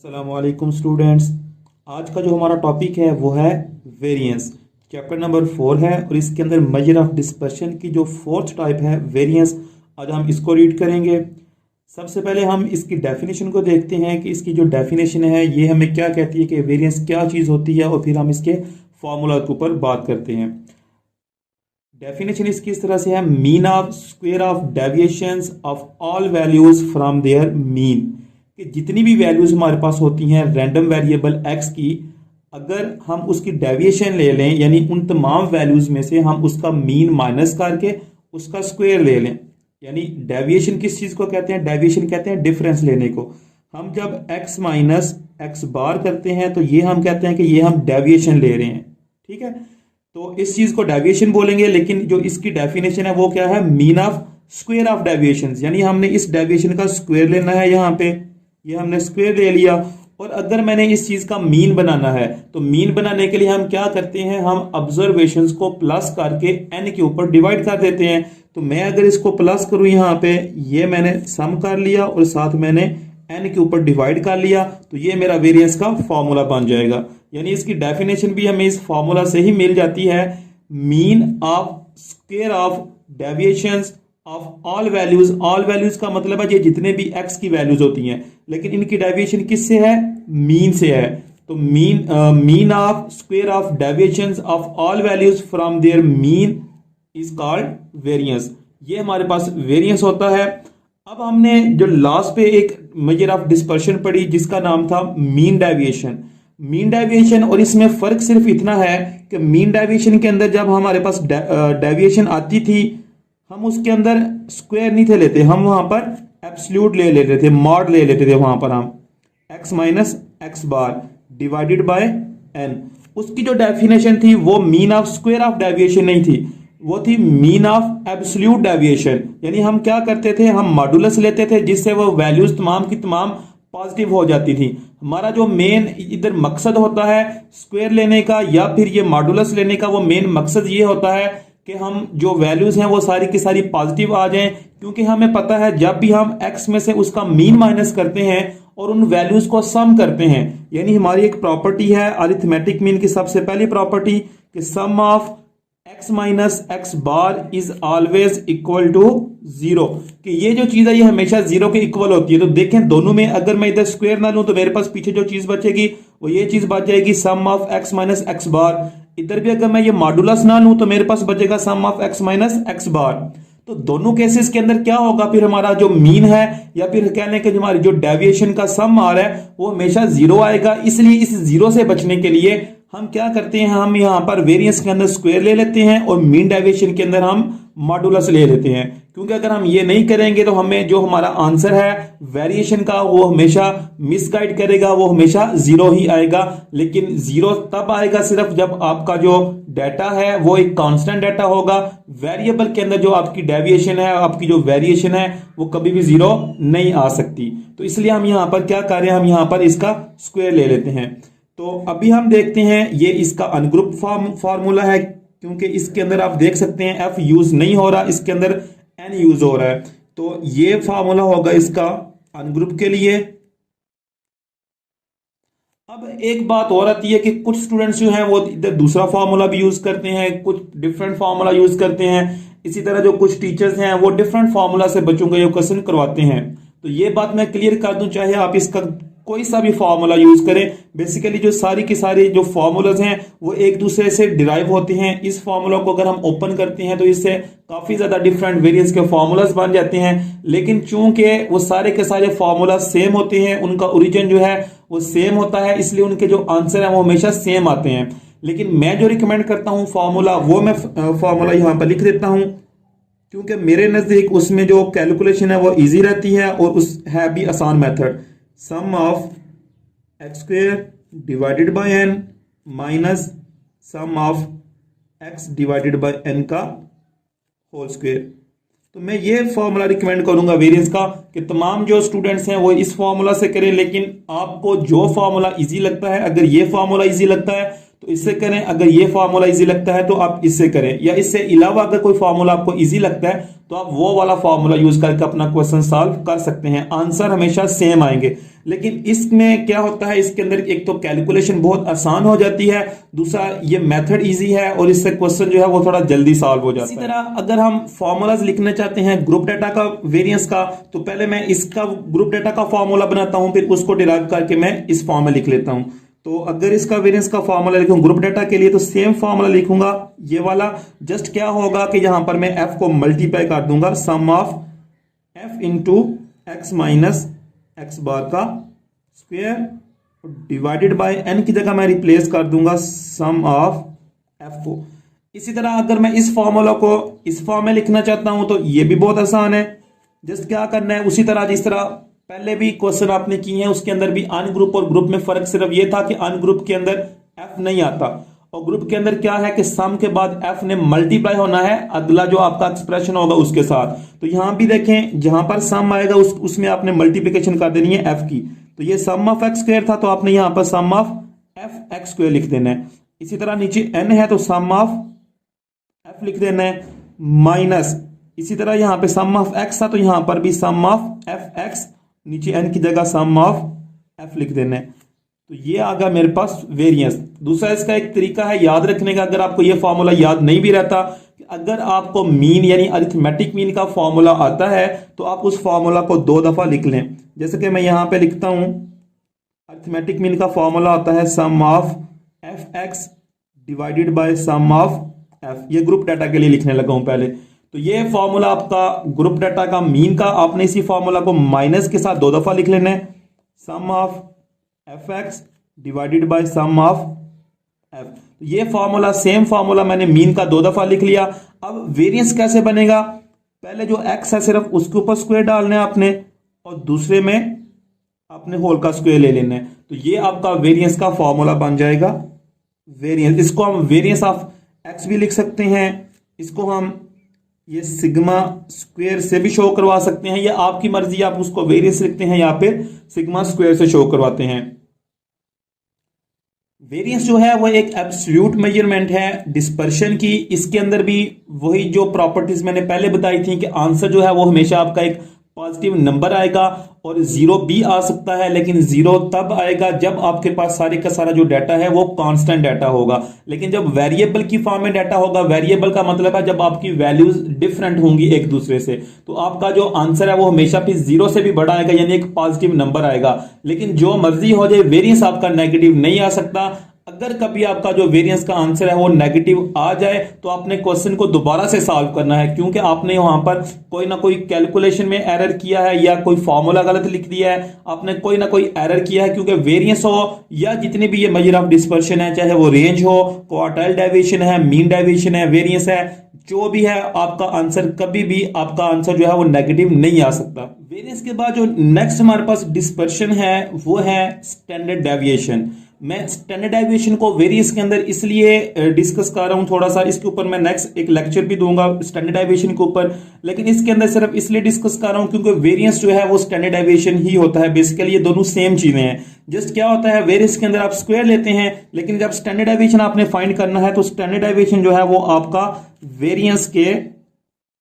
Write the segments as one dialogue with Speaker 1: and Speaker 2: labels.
Speaker 1: अस्सलामुअलैकुम स्टूडेंट्स। आज का जो हमारा टॉपिक है वो है वेरिएंस। चैप्टर नंबर 4 है और इसके अंदर मेजर ऑफ डिस्पर्शन की जो फोर्थ टाइप है वेरिएंस, आज हम इसको रीड करेंगे। सबसे पहले हम इसकी डेफिनेशन को देखते हैं कि इसकी जो डेफिनेशन है ये हमें क्या कहती है कि वेरिएंस क्या चीज़ होती है, और फिर हम इसके फॉर्मूला के ऊपर बात करते हैं। डेफिनेशन इसकी इस तरह से है, mean of square of deviations of all values from there mean, कि जितनी भी वैल्यूज हमारे पास होती हैं रैंडम वेरिएबल x की, अगर हम उसकी डेविएशन ले लें यानी उन तमाम वैल्यूज में से हम उसका मीन माइनस करके उसका स्क्वायर ले लें, यानी डेविएशन किस चीज को कहते हैं? डेविएशन कहते हैं डिफरेंस लेने को। हम जब x माइनस एक्स बार करते हैं तो ये हम कहते हैं कि ये हम डेविएशन ले रहे हैं, ठीक है। तो इस चीज को डेविएशन बोलेंगे, लेकिन जो इसकी डेफिनेशन है वो क्या है? Mean of square of deviations, यानी हमने इस डेविएशन का स्क्वायर लेना है। यहाँ पे ये हमने स्क्वायर ले लिया, और अगर मैंने इस चीज का मीन बनाना है तो मीन बनाने के लिए हम क्या करते हैं? हम ऑब्जर्वेशंस को प्लस करके n के ऊपर डिवाइड कर देते हैं। तो मैं अगर इसको प्लस करूं यहाँ पे, ये मैंने सम कर लिया और साथ मैंने n के ऊपर डिवाइड कर लिया, तो ये मेरा वेरिएंस का फॉर्मूला बन जाएगा। यानी इसकी डेफिनेशन भी हमें इस फॉर्मूला से ही मिल जाती है, mean of square of deviations of all values. All values का मतलब है ये जितने भी x की वैल्यूज होती हैं, लेकिन इनकी डेविएशन किससे है? मीन से है। तो mean of square of deviations of all values from there mean is called variance. ये हमारे पास वेरिएंस होता है। अब हमने जो लास्ट पे एक मेजर ऑफ डिस्पर्शन पढ़ी जिसका नाम था मीन डेविएशन। मीन डेविएशन और इसमें फर्क सिर्फ इतना है कि मीन डेविएशन के अंदर जब हमारे पास डेविएशन आती थी, हम उसके अंदर स्क्वायर नहीं थे लेते, हम वहां पर एब्सोल्यूट ले लेते थे, मॉड ले लेते थे। वहां पर हम x minus x bar divided by n, उसकी जो डेफिनेशन थी वो mean of square of deviation नहीं थी, वो थी मीन ऑफ एब्सोल्यूट डेविएशन। यानी हम क्या करते थे? हम मॉडुलस लेते थे जिससे वो वैल्यूज तमाम की तमाम पॉजिटिव हो जाती थी। हमारा जो मेन इधर मकसद होता है स्क्वायर लेने का या फिर ये मॉडुलस लेने का, वो मेन मकसद ये होता है कि हम जो वैल्यूज हैं वो सारी की सारी पॉजिटिव आ जाएं, क्योंकि हमें पता है जब भी हम x में से उसका मीन माइनस करते हैं और उन वैल्यूज को सम करते हैं, यानी हमारी एक प्रॉपर्टी है अरिथमेटिक मीन की सबसे पहली प्रॉपर्टी कि sum of x minus x bar is always equal to 0, कि ये जो चीज है ये हमेशा 0 के इक्वल होती है। तो देखें दोनों में अगर मैं इधर स्क्वायर ना लूं तो मेरे पास पीछे जो चीज बचेगी वो ये चीज बच जाएगी सम ऑफ x माइनस एक्स बार। इधर भी अगर मैं ये मॉडुलस ना लूं तो मेरे पास बचेगा सम ऑफ x माइनस एक्स बार। तो दोनों केसेस के अंदर क्या होगा? फिर हमारा जो मीन है या फिर कहने के हमारी जो डेविएशन का सम आ रहा है वो हमेशा 0 आएगा। इसलिए इस 0 से बचने के लिए हम क्या करते हैं? हम यहां पर वेरिएंस के अंदर स्क्वायर ले लेते हैं और मीन डेविएशन के अंदर हम मॉडुलस ले लेते हैं, क्योंकि अगर हम ये नहीं करेंगे तो हमें जो हमारा आंसर है वेरिएशन का वो हमेशा मिसगाइड करेगा, वो हमेशा 0 ही आएगा। लेकिन 0 तब आएगा सिर्फ जब आपका जो डाटा है वो एक कांस्टेंट डाटा होगा। वेरिएबल के अंदर जो आपकी डेविएशन है, आपकी जो वेरिएशन है वो कभी भी 0 नहीं आ सकती। तो इसलिए हम यहां पर क्या कर रहे हैं? हम यहां पर इसका स्क्वायर ले लेते हैं। तो अभी हम देखते हैं, ये इसका अनग्रुप फार्मूला है, क्योंकि इसके अंदर आप देख सकते हैं f यूज नहीं हो रहा, इसके अंदर n यूज हो रहा है। तो ये फार्मूला होगा इसका अनग्रुप के लिए। अब एक बात और आती है कि कुछ स्टूडेंट्स जो हैं वो इधर दूसरा फार्मूला भी यूज करते हैं, कुछ डिफरेंट फार्मूला यूज करते हैं। इसी तरह जो कुछ टीचर्स हैं वो डिफरेंट फार्मूला से बच्चों को ये क्वेश्चन करवाते हैं। तो ये बात मैं क्लियर कर दूं, चाहे आप इसका कोई सा भी फार्मूला यूज करें, बेसिकली जो सारी की सारी जो फार्मूलाज हैं वो एक दूसरे से डिराइव होते हैं। इस फार्मूला को अगर हम ओपन करते हैं तो इससे काफी ज्यादा डिफरेंट वेरिएंस के फार्मूलाज बन जाते हैं, लेकिन चूंकि वो सारे के सारे फार्मूला सेम होते हैं, उनका ओरिजिन जो है वो सेम होता है, इसलिए उनके जो आंसर है वो हमेशा सेम आते हैं। लेकिन मैं जो रिकमेंड करता हूं फार्मूला, वो मैं फार्मूला यहां पर लिख देता हूं, क्योंकि मेरे नजदीक उसमें जो कैलकुलेशन है वो ईजी रहती है और उस है भी आसान method. Sum of x square divided by n minus sum of x divided by n का होल स्क्वायर। तो मैं ये फॉर्मूला रिकमेंड करूंगा वेरिएंस का कि तमाम जो स्टूडेंट्स हैं वो इस फॉर्मूला से करें, लेकिन आपको जो फॉर्मूला इजी लगता है, अगर ये फॉर्मूला इजी लगता है तो इससे करें। अगर ये फॉर्मूला इजी लगता है तो आप इससे करें, या इससे अलावा अगर कोई फॉर्मूला आपको इजी लगता है तो आप वो वाला फॉर्मूला यूज करके अपना क्वेश्चन सॉल्व कर सकते हैं। आंसर हमेशा सेम आएंगे। लेकिन इसमें क्या होता है, इसके अंदर एक तो कैलकुलेशन बहुत आसान हो जाती है, दूसरा ये मेथड इजी है और इससे क्वेश्चन जो है वो थोड़ा जल्दी सॉल्व हो जाता है। इसी तरह अगर हम फॉर्मूलाज लिखना चाहते हैं ग्रुप डाटा का वेरिएंस का, तो पहले मैं इसका ग्रुप डाटा का फॉर्मूला बनाता हूं, फिर उसको डिराइव करके मैं इस फॉर्म में लिख लेता हूं। तो अगर इसका वेरिएंस का फॉर्मूला लिखूं ग्रुप डाटा के लिए, तो सेम फॉर्मूला लिखूंगा ये वाला। जस्ट क्या होगा कि यहां पर मैं एफ को मल्टीप्लाई कर दूंगा sum of f into x minus x bar का स्क्वायर डिवाइडेड बाय एन की जगह मैं रिप्लेस कर दूंगा सम ऑफ एफ को। इसी तरह अगर मैं इस फॉर्मूला को इस फॉर्म में लिखना चाहता हूं तो ये भी बहुत आसान है। जस्ट क्या करना है, उसी तरह जिस तरह पहले भी क्वेश्चन आपने किए हैं उसके अंदर भी अनग्रुप और ग्रुप में फर्क सिर्फ ये था कि अनग्रुप के अंदर एफ नहीं आता और ग्रुप के अंदर क्या है कि सम के बाद एफ ने मल्टीप्लाई होना है अगला जो आपका एक्सप्रेशन होगा उसके साथ। तो यहां भी देखें, जहां पर सम आएगा उसमें आपने मल्टीप्लिकेशन कर देनी है एफ की। तो ये सम ऑफ एक्स स्क्वायर था, तो आपने यहां पर सम ऑफ एफ एक्स स्क्वायर लिख देना है। इसी तरह नीचे एन है तो सम ऑफ एफ लिख देना है माइनस, इसी तरह यहां पे सम ऑफ एक्स था तो यहां पर भी सम ऑफ एफ एक्स, नीचे एन की जगह सम ऑफ एफ लिख देना है। तो ये आ गया मेरे पास वेरिएंस। दूसरा इसका एक तरीका है याद रखने का, अगर आपको ये फॉर्मूला याद नहीं भी रहता, अगर आपको मीन यानी अरिथमेटिक मीन का फॉर्मूला आता है तो आप उस फॉर्मूला को 2 दफा लिख लें। जैसे कि मैं यहां पे लिखता हूं अरिथमेटिक मीन का फॉर्मूला आता है sum of F X divided by sum of F. ये ग्रुप डाटा के लिए लिखने लगा हूं पहले। तो ये फॉर्मूला आपका ग्रुप डाटा का मीन का, आपने इसी फॉर्मूला को माइनस के साथ 2 दफा लिख लेना है sum of F X divided by sum of F. ये फॉर्मूला सेम फॉर्मूला मैंने मीन का 2 दफा लिख लिया। अब वेरिएंस कैसे बनेगा, पहले जो एक्स है सिर्फ उसके ऊपर स्क्वायर डालना है आपने और दूसरे में आपने होल का स्क्वायर ले लेना है। तो ये आपका वेरिएंस का फॉर्मूला बन जाएगा वेरिएंस। इसको हम वेरिएंस ऑफ एक्स भी लिख सकते हैं, इसको हम ये सिग्मा स्क्वायर से भी शो करवा सकते हैं, या आपकी मर्जी, आप उसको वेरिएंस लिखते हैं या फिर सिग्मा स्क्वायर से शो करवाते हैं। वेरिएंस जो है वो एक एब्सोल्यूट मेजरमेंट है डिस्पर्शन की। इसके अंदर भी वही जो प्रॉपर्टीज मैंने पहले बताई थी कि आंसर जो है वो हमेशा आपका एक पॉजिटिव नंबर आएगा और 0 भी आ सकता है, लेकिन 0 तब आएगा जब आपके पास सारे का सारा जो डाटा है वो कांस्टेंट डाटा होगा। लेकिन जब वेरिएबल की फॉर्म में डाटा होगा, वेरिएबल का मतलब है जब आपकी वैल्यूज डिफरेंट होंगी एक दूसरे से, तो आपका जो आंसर है वो हमेशा फिर 0 से भी बड़ा आएगा, यानी एक पॉजिटिव नंबर आएगा। लेकिन जो मर्जी हो जाए, वेरिएंस आपका नेगेटिव नहीं आ सकता। अगर कभी आपका जो वेरिएंस का आंसर है वो नेगेटिव आ जाए तो आपने क्वेश्चन को दोबारा से सॉल्व करना है, क्योंकि आपने वहां पर कोई ना कोई कैलकुलेशन में एरर किया है या कोई फॉर्मूला गलत लिख दिया है, आपने कोई ना कोई एरर किया है। क्योंकि वेरिएंस हो या जितनी भी ये मेजर ऑफ डिस्पर्शन है, चाहे वो रेंज हो, क्वार्टाइल डेविएशन है, मीन डेविएशन है, वेरिएंस है, जो भी है, आपका आंसर कभी भी आपका आंसर जो है वो नेगेटिव नहीं आ सकता। वेरिएंस के बाद जो नेक्स्ट हमारे पास डिस्पर्शन है वो है स्टैंडर्ड डेविएशन। मैं स्टैंडर्ड डेविएशन को वेरिएंस के अंदर इसलिए डिस्कस कर रहा हूं थोड़ा सा, इसके ऊपर मैं नेक्स्ट एक लेक्चर भी दूंगा स्टैंडर्ड डेविएशन के ऊपर, लेकिन इसके अंदर सिर्फ इसलिए डिस्कस कर रहा हूं क्योंकि वेरिएंस जो है वो स्टैंडर्ड डेविएशन ही होता है। बेसिकली ये दोनों सेम चीजें हैं। जस्ट क्या होता है, वेरिएंस के अंदर आप स्क्वायर लेते हैं, लेकिन जब स्टैंडर्ड डेविएशन आपने फाइंड करना है तो स्टैंडर्ड डेविएशन जो है वो आपका वेरिएंस के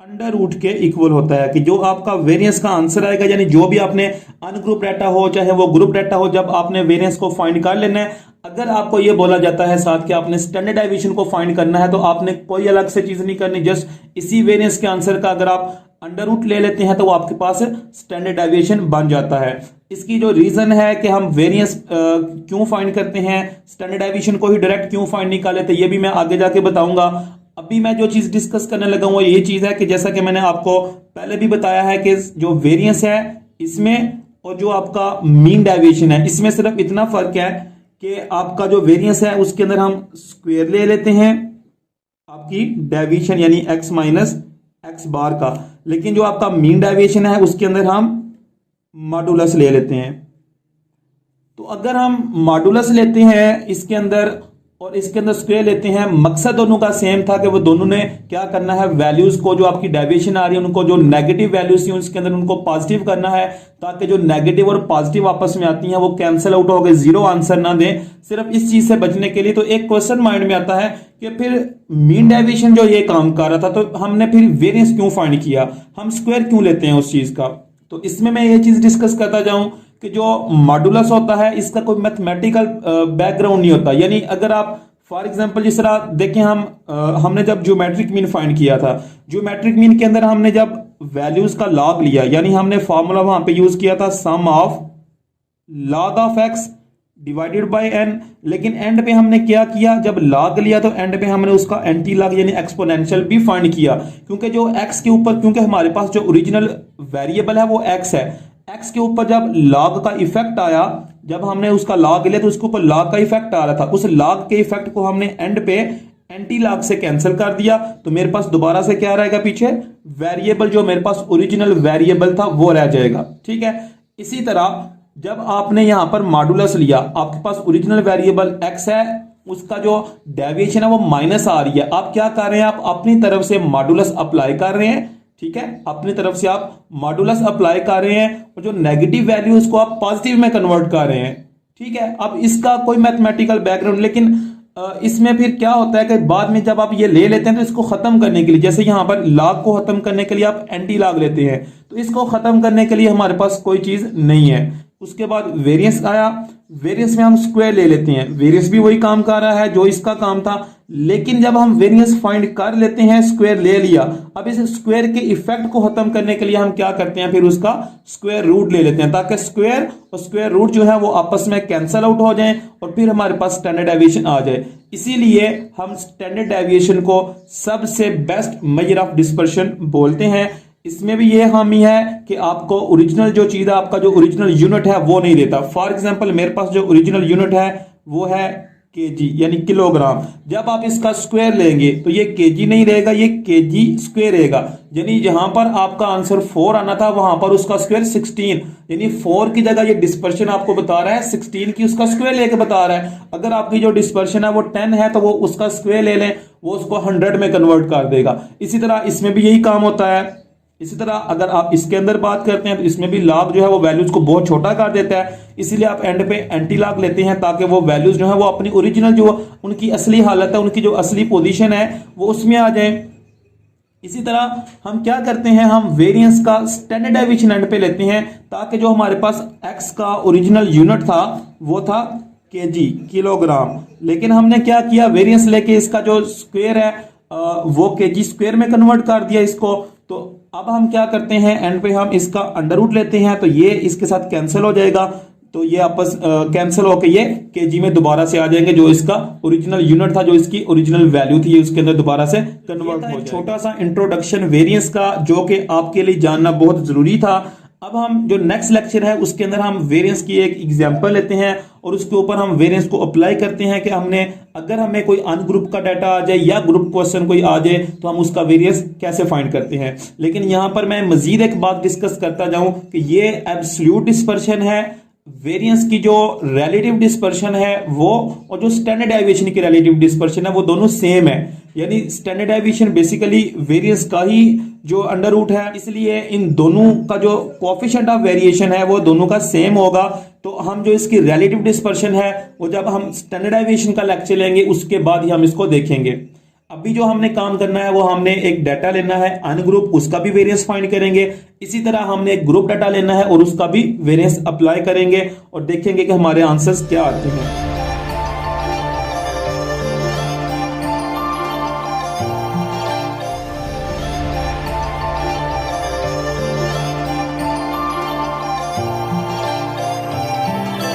Speaker 1: अंडर रूट के इक्वल होता है। कि जो आपका वेरिएंस का आंसर आएगा, यानी जो भी आपने अनग्रुप डाटा हो चाहे वो ग्रुप डाटा हो, जब आपने वेरिएंस को फाइंड कर लेना है, अगर आपको ये बोला जाता है साथ कि आपने स्टैंडर्ड डेविएशन को फाइंड करना है तो आपने कोई अलग से चीज नहीं करनी, जस्ट इसी वेरिएंस के आंसर का अगर आप अंडर रूट ले लेते हैं तो वो आपके पास स्टैंडर्ड डेविएशन बन जाता है। इसकी जो रीजन है कि हम वेरिएंस क्यों फाइंड करते हैं, स्टैंडर्ड डेविएशन को ही डायरेक्ट क्यों फाइंड नहीं कर लेते, ये भी मैं आगे जाके बताऊंगा। अभी मैं जो चीज डिस्कस करने लगा हूं वो ये चीज है कि जैसा कि मैंने आपको पहले भी बताया है कि जो वेरिएंस है इसमें और जो आपका मीन डेविएशन है इसमें सिर्फ इतना फर्क है कि आपका जो वेरिएंस है उसके अंदर हम स्क्वायर ले लेते हैं आपकी डेविएशन यानी x माइनस एक्स बार का, लेकिन जो आपका मीन डेविएशन है उसके अंदर हम मॉडुलस ले लेते हैं। तो अगर हम मॉडुलस लेते हैं इसके अंदर और इसके अंदर स्क्वायर लेते हैं। मकसद दोनों का सेम था कि वो दोनों ने क्या करना है, वैल्यूज को जो आपकी डेविएशन आ रही है उनको, जो नेगेटिव वैल्यूज थी उसके अंदर उनको पॉजिटिव करना है, ताकि जो नेगेटिव और पॉजिटिव आपस में आती हैं वो कैंसिल आउट हो गए, जीरो आंसर ना दें। सिर्फ इस चीज से बचने के लिए तो एक क्वेश्चन माइंड में आता है कि फिर मीन डेविएशन जो ये काम कर रहा था तो हमने फिर वेरिएंस क्यों फाइंड किया, हम स्क्वायर क्यों लेते हैं उस चीज का। तो इसमें मैं ये चीज डिस्कस करता जाऊं कि जो मॉडुलस होता है इसका कोई मैथमेटिकल बैकग्राउंड नहीं होता। यानी अगर आप फॉर एग्जांपल जिस तरह देखें, हमने जब ज्योमेट्रिक मीन फाइंड किया था, ज्योमेट्रिक मीन के अंदर हमने जब वैल्यूज का लॉग लिया, यानी हमने फॉर्मूला वहां पे यूज किया था sum of log of X divided by N. लेकिन एंड पे हमने क्या किया, जब लॉग लिया तो एंड पे हमने उसका एंटी लॉग यानी एक्सपोनेंशियल भी फाइंड किया, क्योंकि जो एक्स के ऊपर, क्योंकि हमारे पास जो ओरिजिनल वेरिएबल है वो एक्स है, एक्स के ऊपर जब लॉग का इफेक्ट आया, जब हमने उसका लॉग लिया तो उसके ऊपर लॉग का इफेक्ट आ रहा था, उस लॉग के इफेक्ट को हमने एंड पे एंटी लॉग से कैंसिल कर दिया, तो मेरे पास दोबारा से क्या रहेगा, पीछे वेरिएबल जो मेरे पास ओरिजिनल वेरिएबल था वो रह जाएगा। ठीक है, इसी तरह जब आपने यहां पर मॉडुलस लिया, आपके पास ओरिजिनल वेरिएबल एक्स है, उसका जो डेविएशन है वो माइनस आ रही है, आप क्या कर रहे हैं, आप अपनी तरफ से मॉडुलस अप्लाई कर रहे हैं। ठीक है, अपनी तरफ से आप मॉडुलस अप्लाई कर रहे हैं और जो नेगेटिव वैल्यू उसको आप पॉजिटिव में कन्वर्ट कर रहे हैं। ठीक है, अब इसका कोई मैथमेटिकल बैकग्राउंड, लेकिन इसमें फिर क्या होता है कि बाद में जब आप ये ले लेते हैं तो इसको खत्म करने के लिए, जैसे यहां पर लॉग को खत्म करने के लिए आप एंटी लॉग लेते हैं, तो इसको खत्म करने के लिए हमारे पास कोई चीज नहीं है। उसके बाद वेरिएंस आया, वेरिएंस में हम स्क्वायर ले लेते हैं, वेरिएंस भी वही काम कर रहा है जो इसका काम था, लेकिन जब हम वेरिएंस फाइंड कर लेते हैं, स्क्वायर ले लिया, अब इस स्क्वायर के इफेक्ट को खत्म करने के लिए हम क्या करते हैं, फिर उसका स्क्वायर रूट ले लेते हैं, ताकि स्क्वायर और स्क्वायर रूट जो है वो आपस में कैंसल आउट हो जाए और फिर हमारे पास स्टैंडर्ड डेविएशन आ जाए। इसीलिए हम स्टैंडर्ड डेविएशन को सबसे बेस्ट मेजर ऑफ डिस्पर्शन बोलते हैं। इसमें भी ये खामी है कि आपको ओरिजिनल जो चीज है, आपका जो ओरिजिनल यूनिट है वो नहीं देता। फॉर एग्जांपल मेरे पास जो ओरिजिनल यूनिट है वो है केजी यानी किलोग्राम, जब आप इसका स्क्वायर लेंगे तो ये केजी नहीं रहेगा, ये केजी स्क्वायर रहेगा। यानी जहां पर आपका आंसर 4 आना था वहां पर उसका स्क्वायर 16, यानी 4 की जगह ये डिस्पर्शन आपको बता रहा है 16 की उसका स्क्वायर लेके बता रहा है। अगर आपकी जो डिस्पर्शन है वो 10 है तो वो उसका स्क्वायर ले लें, वो उसको 100 में कन्वर्ट कर देगा। इसी तरह इसमें भी यही काम होता है। इसी तरह अगर आप इसके अंदर बात करते हैं तो इसमें भी लॉग जो है वो वैल्यूज को बहुत छोटा कर देता है, इसीलिए आप एंड पे एंटी लॉग लेते हैं ताकि वो वैल्यूज जो है वो अपनी ओरिजिनल जो उनकी असली हालत है, उनकी जो असली पोजीशन है वो उसमें आ जाए। इसी तरह हम क्या करते हैं, हम वेरिएंस का स्टैंडर्ड डेविएशन एंड पे लेते हैं, ताकि जो हमारे पास एक्स का ओरिजिनल यूनिट था वो था केजी किलोग्राम, लेकिन हमने क्या किया, वेरिएंस लेके इसका जो स्क्वायर है वो केजी स्क्वायर में कन्वर्ट कर दिया इसको। तो अब हम क्या करते हैं, एंड पे हम इसका अंडर रूट लेते हैं, तो ये इसके साथ कैंसिल हो जाएगा, तो ये आपस कैंसिल होकर ये केजी में दोबारा से आ जाएंगे, जो इसका ओरिजिनल यूनिट था, जो इसकी ओरिजिनल वैल्यू थी, ये उसके अंदर दोबारा से कन्वर्ट हो जाएगा। छोटा सा इंट्रोडक्शन वेरिएंस का जो कि आपके लिए जानना बहुत जरूरी था। अब हम जो नेक्स्ट लेक्चर है उसके अंदर हम वेरिएंस की एक एग्जांपल लेते हैं और उसके ऊपर हम वेरिएंस को अप्लाई करते हैं कि हमने अगर हमें कोई अनग्रुप का डाटा आ जाए या ग्रुप क्वेश्चन कोई आ जाए तो हम उसका वेरिएंस कैसे फाइंड करते हैं। लेकिन यहां पर मैं मजीद एक बात डिस्कस करता जाऊं कि ये एब्सोल्यूट डिस्पर्शन है, वेरिएंस की जो रिलेटिव डिस्पर्शन है वो और जो स्टैंडर्ड डेविएशन की रिलेटिव डिस्पर्शन है वो दोनों सेम है। यानी स्टैंडर्ड डेविएशन बेसिकली वेरिएंस का ही जो अंडर रूट है, इसलिए इन दोनों का जो कोएफिशिएंट ऑफ वेरिएशन है वो दोनों का सेम होगा। तो हम जो इसकी रिलेटिव डिस्पर्शन है वो जब हम स्टैंडर्ड डेविएशन का लेक्चर लेंगे उसके बाद ही हम इसको देखेंगे। अभी जो हमने काम करना है वो हमने एक डाटा लेना है अनग्रुप, उसका भी वेरिएंस फाइंड करेंगे। इसी तरह हमने एक ग्रुप डाटा लेना है और उसका भी वेरिएंस अप्लाई करेंगे और देखेंगे कि हमारे आंसर्स क्या आते हैं।